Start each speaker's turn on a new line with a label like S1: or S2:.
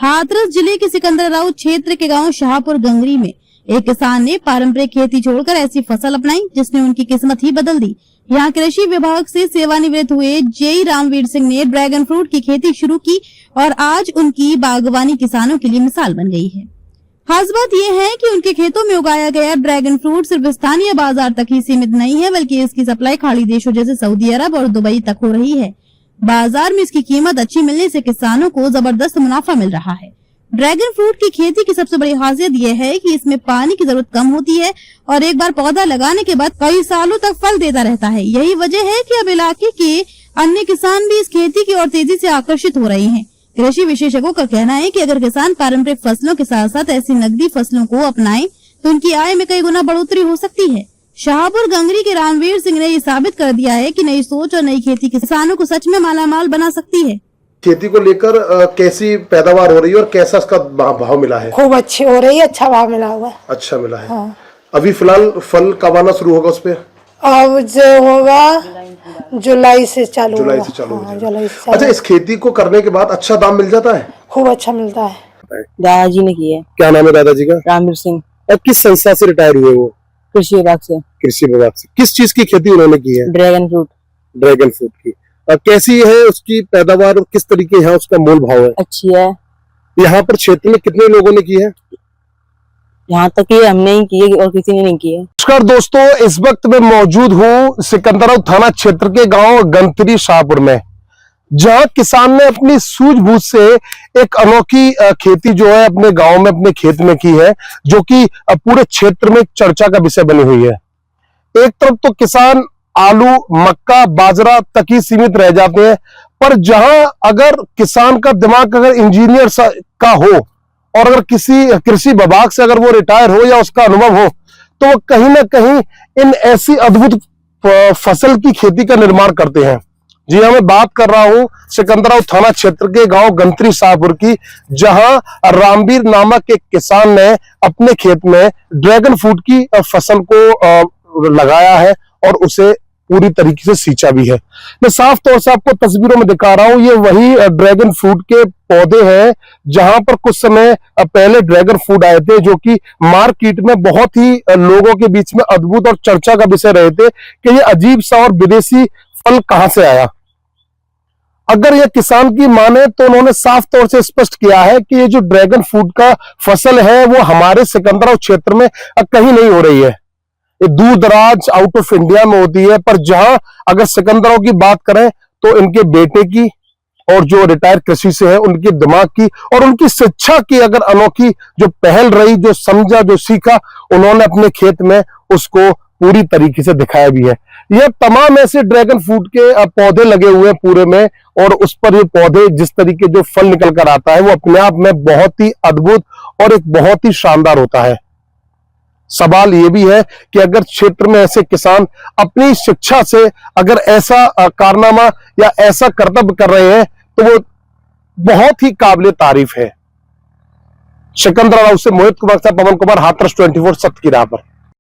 S1: हाथरस जिले के सिकंदराव क्षेत्र के गांव शाहपुर गंगरी में एक किसान ने पारंपरिक खेती छोड़कर ऐसी फसल अपनाई जिसने उनकी किस्मत ही बदल दी। यहाँ कृषि विभाग से सेवानिवृत्त हुए जेई रामवीर सिंह ने ड्रैगन फ्रूट की खेती शुरू की और आज उनकी बागवानी किसानों के लिए मिसाल बन गई है। खास बात यह है कि उनके खेतों में उगाया गया ड्रैगन फ्रूट सिर्फ स्थानीय बाजार तक ही सीमित नहीं है, बल्कि इसकी सप्लाई खाड़ी देशों जैसे सऊदी अरब और दुबई तक हो रही है। बाजार में इसकी कीमत अच्छी मिलने से किसानों को जबरदस्त मुनाफा मिल रहा है। ड्रैगन फ्रूट की खेती की सबसे बड़ी खासियत यह है कि इसमें पानी की जरूरत कम होती है और एक बार पौधा लगाने के बाद कई सालों तक फल देता रहता है। यही वजह है कि अब इलाके के अन्य किसान भी इस खेती की ओर तेजी से आकर्षित हो रहे हैं। कृषि विशेषज्ञों का कहना है कि अगर किसान पारंपरिक फसलों के साथ साथ ऐसी नकदी फसलों को अपनाएं तो उनकी आय में कई गुना बढ़ोतरी हो सकती है। शाहपुर गंगरी के रामवीर सिंह ने ये साबित कर दिया है कि नई सोच और नई खेती किसानों को सच में मालामाल बना सकती है।
S2: खेती को लेकर कैसी पैदावार हो रही है और कैसा इसका भाव मिला है?
S3: खूब अच्छी हो रही है, अच्छा भाव मिला हुआ है।
S2: अच्छा मिला है।
S3: हाँ।
S2: अभी फिलहाल फल कब आना शुरू होगा उसपे?
S3: अब जो होगा जुलाई से चालू
S2: जुलाई
S3: होगा।
S2: से चालू
S3: हाँ,
S2: हो
S3: जुलाई से चालू।
S2: अच्छा, इस खेती को करने के बाद अच्छा दाम मिल जाता है?
S3: खूब अच्छा मिलता है।
S4: दादाजी ने की है।
S2: क्या नाम है दादाजी का?
S4: रामवीर सिंह।
S2: और किस संस्था से रिटायर हुए वो?
S4: कृषि विभाग से।
S2: कृषि विभाग से। किस चीज की खेती उन्होंने की है?
S4: Dragon fruit.
S2: ड्रैगन फ्रूट की। कैसी है उसकी पैदावार, किस तरीके यहाँ उसका मोल भाव है?
S4: अच्छी है।
S2: यहाँ पर क्षेत्र में कितने लोगों ने की है?
S4: यहाँ तक कि हमने ही की है और किसी ने नहीं की है।
S2: नमस्कार दोस्तों, इस वक्त मैं मौजूद हूँ सिकंदराव थाना क्षेत्र के गांव गंतरी शाहपुर में, जहां किसान ने अपनी सूझबूझ से एक अनोखी खेती जो है अपने गांव में अपने खेत में की है, जो कि पूरे क्षेत्र में चर्चा का विषय बनी हुई है। एक तरफ तो किसान आलू, मक्का, बाजरा तक ही सीमित रह जाते हैं, पर जहां अगर किसान का दिमाग अगर इंजीनियर का हो और अगर किसी कृषि विभाग से अगर वो रिटायर हो या उसका अनुभव हो, तो वो कहीं ना कहीं इन ऐसी अद्भुत फसल की खेती का निर्माण करते हैं। जी हाँ, मैं बात कर रहा हूं सिकंदराव थाना क्षेत्र के गांव गंतरी शाहपुर की, जहां रामवीर नामक एक किसान ने अपने खेत में ड्रैगन फ्रूट की फसल को लगाया है और उसे पूरी तरीके से सींचा भी है। मैं साफ तौर से आपको तस्वीरों में दिखा रहा हूं, ये वही ड्रैगन फ्रूट के पौधे हैं जहां पर कुछ समय पहले ड्रैगन फ्रूट आए थे, जो कि मार्केट में बहुत ही लोगों के बीच में अद्भुत और चर्चा का विषय रहे थे कि ये अजीब सा और विदेशी फल कहां से आया। अगर ये किसान की माने तो उन्होंने साफ तौर से स्पष्ट किया है कि ये जो ड्रैगन फ्रूट का फसल है वो हमारे सिकंदराव क्षेत्र में कहीं नहीं हो रही है, ये दूर दराज आउट ऑफ इंडिया में होती है। पर जहां अगर सिकंदराव की बात करें तो इनके बेटे की और जो रिटायर कृषि से है उनके दिमाग की और उनकी शिक्षा की अगर अनोखी जो पहल रही, जो समझा, जो सीखा, उन्होंने अपने खेत में उसको पूरी तरीके से दिखाया भी है। यह तमाम ऐसे ड्रैगन फ्रूट के पौधे लगे हुए हैं पूरे में, और उस पर ये पौधे जिस तरीके जो फल निकल कर आता है वो अपने आप में बहुत ही अद्भुत और एक बहुत ही शानदार होता है। सवाल ये भी है कि अगर क्षेत्र में ऐसे किसान अपनी शिक्षा से अगर ऐसा कारनामा या ऐसा कर्तव्य कर रहे हैं तो वो बहुत ही काबिले तारीफ है। सिकंदराव से मोहित कुमार, पवन कुमार, हाथरस 24 सत्य की राह पर।